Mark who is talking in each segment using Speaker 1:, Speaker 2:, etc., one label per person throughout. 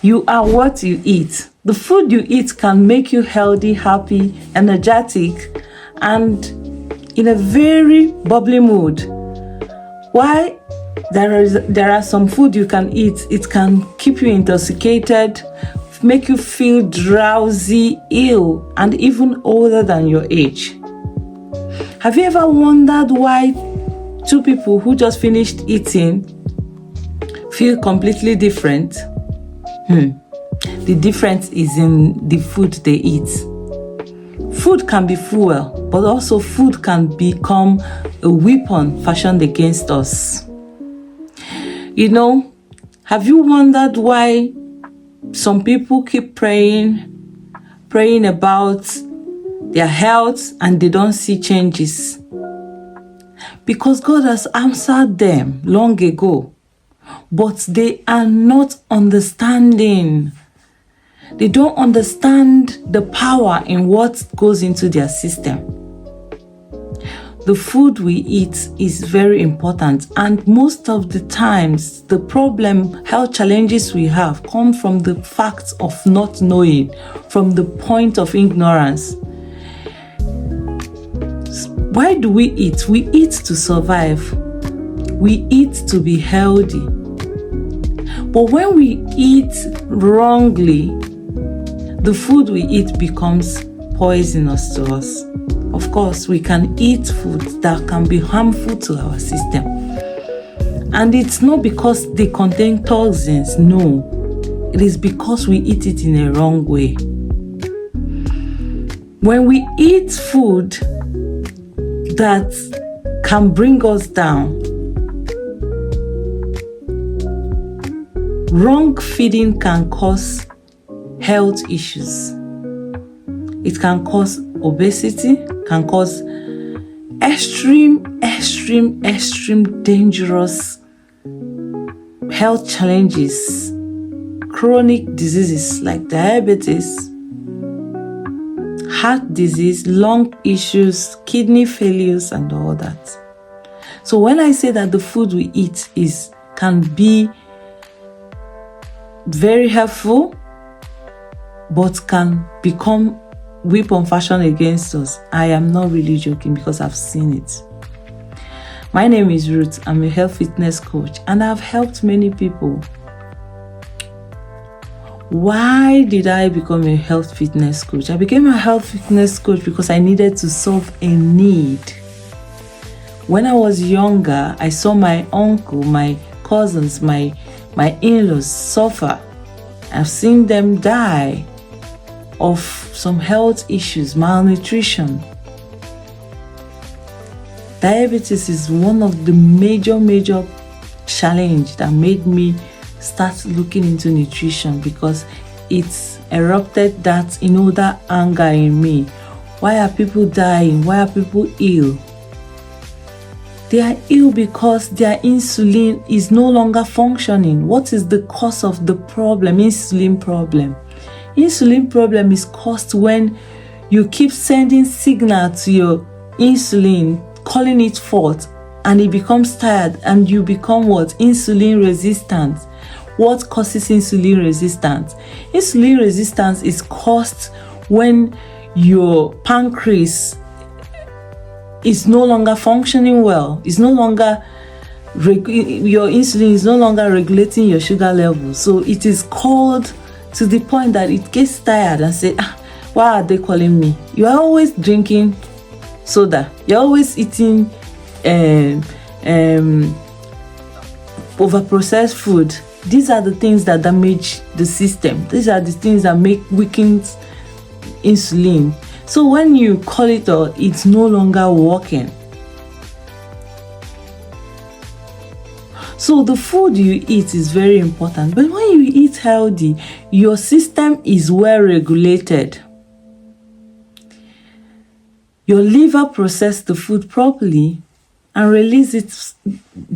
Speaker 1: You are what you eat. The food you eat can make you healthy, happy, energetic, and in a very bubbly mood. Why? There are some food you can eat. It can keep you intoxicated, make you feel drowsy, ill, and even older than your age. Have you ever wondered why two people who just finished eating feel completely different? The difference is in the food they eat. Food can be fuel, but also food can become a weapon fashioned against us. Have you wondered why some people keep praying about their health and they don't see changes? Because God has answered them long ago, but they are not understanding. They don't understand the power in what goes into their system. The food we eat is very important, and most of the times the health challenges we have come from the fact of not knowing, from the point of ignorance. Why do we eat? We eat to survive. We eat to be healthy. But when we eat wrongly, the food we eat becomes poisonous to us. Of course, we can eat food that can be harmful to our system. And it's not because they contain toxins, no. It is because we eat it in a wrong way. When we eat food that can bring us down, wrong feeding can cause health issues. It can cause obesity, can cause extreme dangerous health challenges, chronic diseases like diabetes, heart disease, lung issues, kidney failures, and all that. So when I say that the food we eat can be very helpful, but can become weapon fashioned against us, I am not really joking, because I've seen it. My name is Ruth. I'm a health fitness coach, and I've helped many people. Why did I become a health fitness coach? I became a health fitness coach because I needed to solve a need. When I was younger, I saw my uncle, my cousins, my in-laws suffer. I've seen them die of some health issues, malnutrition. Diabetes is one of the major challenge that made me start looking into nutrition, because it's erupted that anger in me. Why are people dying? Why are people ill? They are ill because their insulin is no longer functioning. What is the cause of the problem? Insulin problem. Insulin problem is caused when you keep sending signal to your insulin, calling it forth, and it becomes tired, and you become what? Insulin resistant. What causes insulin resistance? Insulin resistance is caused when your pancreas is no longer functioning well. It's no longer your insulin is no longer regulating your sugar level. So it is called to the point that it gets tired and say, why are they calling me? You are always drinking soda. You're always eating overprocessed food. These are the things that damage the system. These are the things that weaken insulin. So when you call it all, it's no longer working. So the food you eat is very important. But when you eat healthy, your system is well regulated. Your liver processes the food properly and release it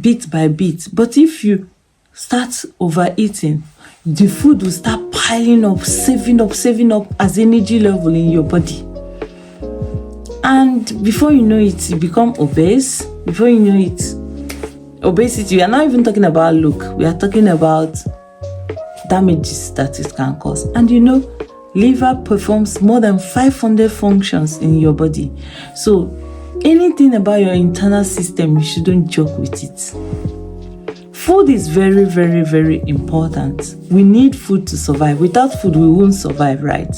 Speaker 1: bit by bit. But if you start overeating, the food will start piling up, saving up as energy level in your body. And before you know it, you become obese. Before you know it, obesity, we are not even talking about look. We are talking about damages that it can cause. And liver performs more than 500 functions in your body. So anything about your internal system, you shouldn't joke with it. Food is very, very, very important. We need food to survive. Without food, we won't survive, right?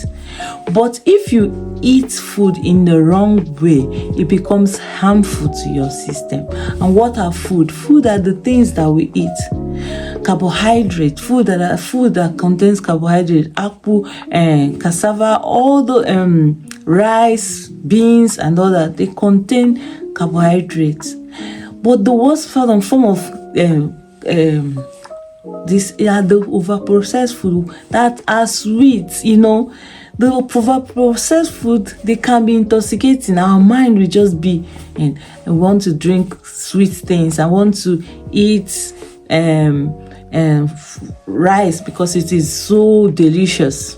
Speaker 1: But if you eat food in the wrong way, it becomes harmful to your system. And what are food? Food are the things that we eat. Carbohydrate, food that contains carbohydrate, apple, cassava, all the rice, beans, and all that, they contain carbohydrates. But the worst form of this are the overprocessed food that are sweet. The overprocessed food, they can be intoxicating. Our mind will just be, and I want to drink sweet things. I want to eat rice because it is so delicious.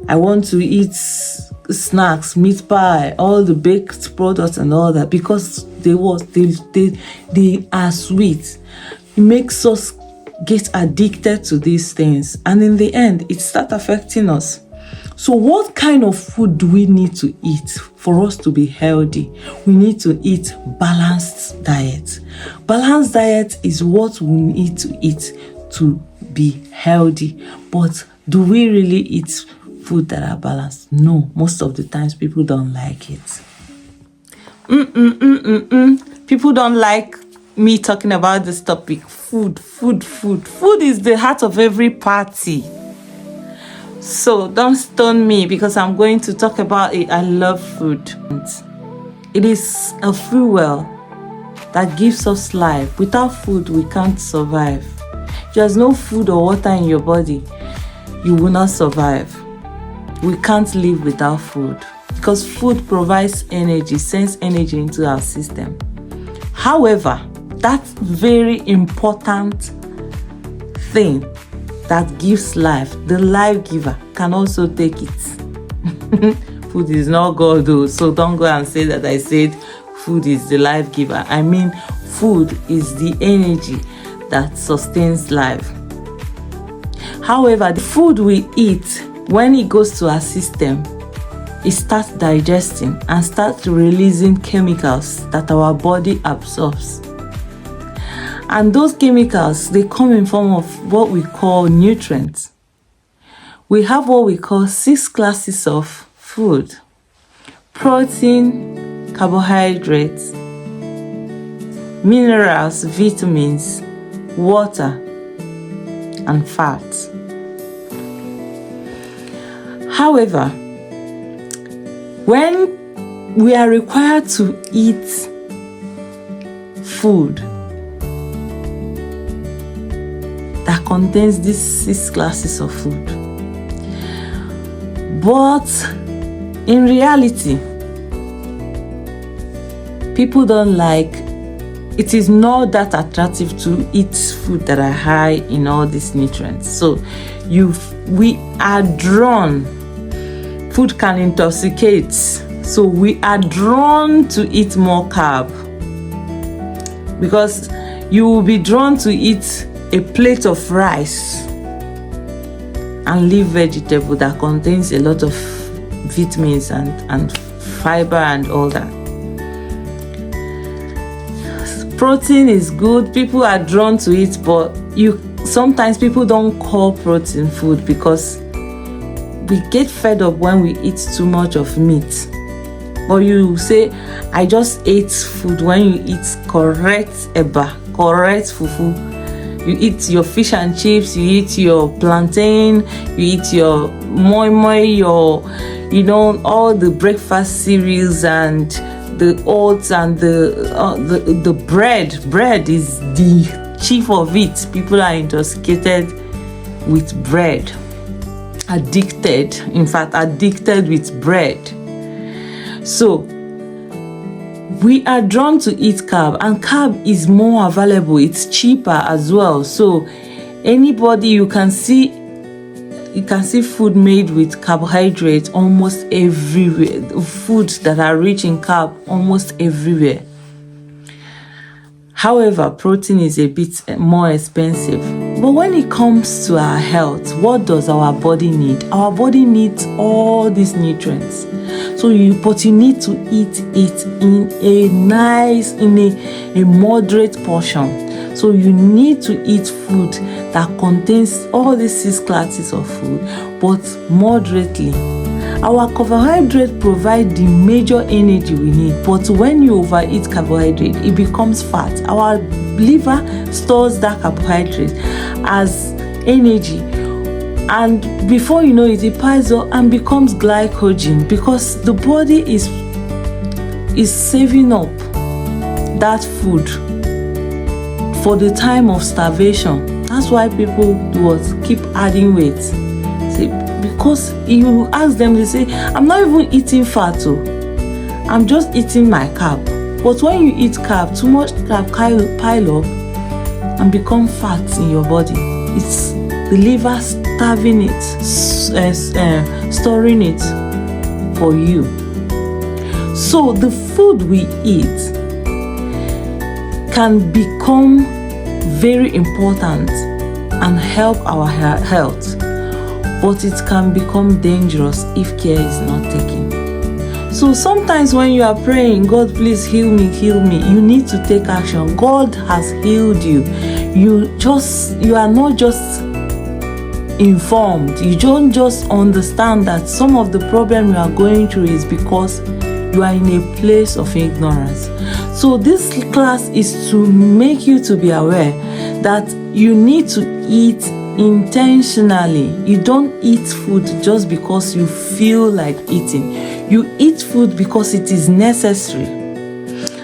Speaker 1: I want to eat snacks, meat pie, all the baked products and all that because they are sweet. It makes us get addicted to these things, and in the end, it starts affecting us. So what kind of food do we need to eat for us to be healthy? We need to eat balanced diet. Balanced diet is what we need to eat to be healthy. But do we really eat food that are balanced? No, most of the times people don't like it. People don't like me talking about this topic. Food is the heart of every party. So don't stone me because I'm going to talk about it. I love food. It is a fuel that gives us life. Without food, we can't survive. If there's no food or water in your body, you will not survive. We can't live without food because food provides energy, sends energy into our system. However, that very important thing that gives life, the life giver, can also take it. Food is not God though, so don't go and say that I said food is the life giver. I mean, food is the energy that sustains life. However, the food we eat, when it goes to our system, it starts digesting and starts releasing chemicals that our body absorbs. And those chemicals, they come in form of what we call nutrients. We have what we call 6 classes of food: protein, carbohydrates, minerals, vitamins, water, and fat. However, when we are required to eat food that contains these 6 classes of food, but in reality, people don't like, it is not that attractive to eat food that are high in all these nutrients. So we are drawn. Food can intoxicate, so we are drawn to eat more carb, because you will be drawn to eat a plate of rice and leaf vegetable that contains a lot of vitamins and fiber and all that. Protein is good, people are drawn to it, but sometimes people don't call protein food because we get fed up when we eat too much of meat. But you say, I just ate food. When you eat correct eba, correct fufu, you eat your fish and chips, you eat your plantain, you eat your moi moi, your, all the breakfast cereals and the oats and the bread. Bread is the chief of it. People are intoxicated with bread. Addicted with bread. So we are drawn to eat carb, and carb is more available, it's cheaper as well. So anybody, you can see food made with carbohydrates almost everywhere, foods that are rich in carb almost everywhere. However, protein is a bit more expensive. But when it comes to our health, what does our body need? Our body needs all these nutrients. But you need to eat it in a moderate portion. So you need to eat food that contains all these 6 classes of food, but moderately. Our carbohydrates provide the major energy we need, but when you overeat carbohydrate, it becomes fat. Our liver stores that carbohydrate as energy, and before you know it, it piles up and becomes glycogen, because the body is saving up that food for the time of starvation. That's why people keep adding weight. Because you ask them, they say, I'm not even eating fat, I'm just eating my carb. But when you eat carb, too much carb pile up and become fat in your body. It's the liver starving it, storing it for you. So the food we eat can become very important and help our health, but it can become dangerous if care is not taken. So sometimes when you are praying, God, please heal me, you need to take action. God has healed you. You are not just informed. You don't just understand that some of the problem you are going through is because you are in a place of ignorance. So this class is to make you to be aware that you need to eat intentionally. You don't eat food just because you feel like eating. You eat food because it is necessary.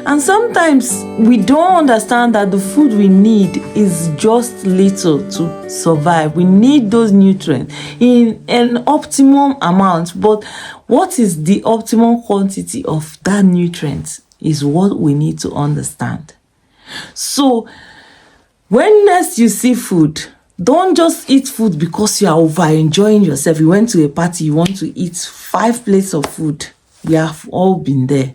Speaker 1: And sometimes we don't understand that the food we need is just little to survive. We need those nutrients in an optimum amount. But what is the optimum quantity of that nutrient is what we need to understand. So when next you see food, don't just eat food because you are over enjoying yourself. You went to a party, you want to eat 5 plates of food. We have all been there.